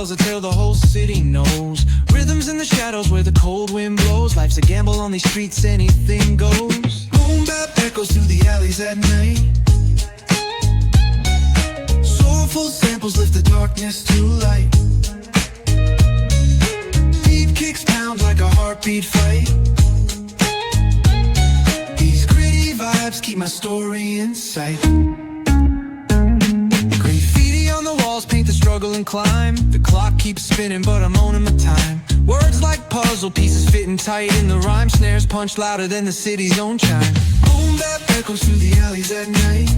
tells a tale the whole city knows. Rhythms in the shadows where the cold wind blows. Life's a gamble on these streets, anything goes. Boom bap echoes through the alleys at night. Soulful samples lift the darkness to light. Beat kicks pound like a heartbeat fight. These gritty vibes keep my story in sight. Graffiti on the walls paint the struggle and climb. The clock keeps spinning but I'm owning my time. Words like puzzle pieces fitting tight in the rhyme. Snares punch louder than the city's own chime. Boom bap echoes through the alleys at night.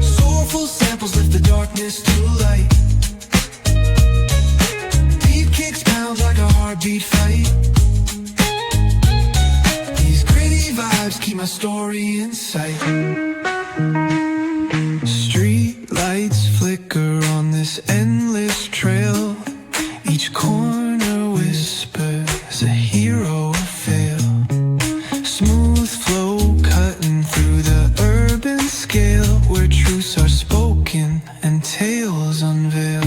Soulful samples lift the darkness to light. Beat kicks pound like a heartbeat fight. These gritty vibes keep my story in sight. Street lights flicker on this endless trail. Each corner whispers a hero fail. Smooth flow cutting through the urban scale, where truths are spoken and tales unveil.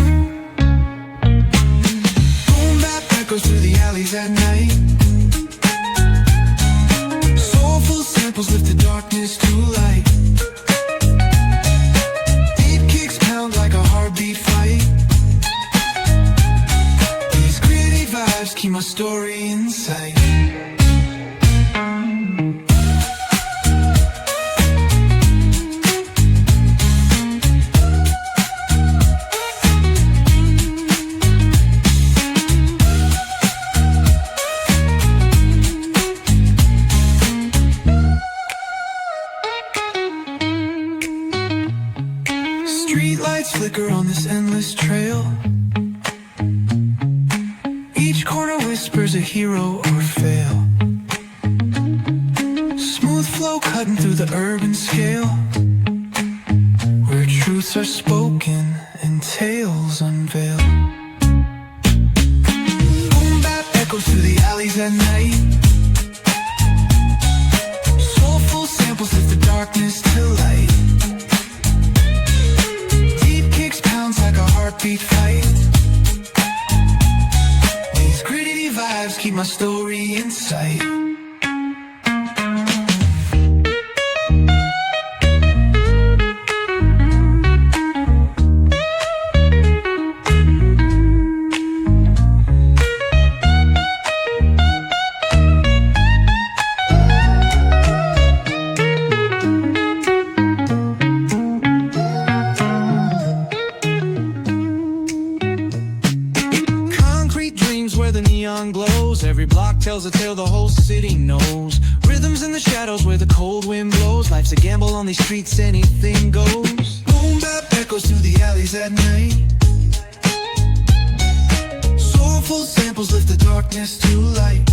Boom bap echoes through the alleys at night. Soulful samples lift the darkness to light. Beat kicks pound like a heartbeat fight. These gritty vibes keep my story in sight. Street lights flicker on this endless trail. Each corner whispers a hero or fail. Smooth flow cutting through the urban scale, where truths are spoken and tales unveil. Boom bap echoes through the alleys at night. Soulful samples lift the darkness to light. Like a heartbeat fight. These gritty vibes keep my story in sight. Where the neon glows, every block tells a tale the whole city knows. Rhythms in the shadows where the cold wind blows. Life's a gamble on these streets, anything goes. Boom bap echoes through the alleys at night. Soulful samples lift the darkness to light.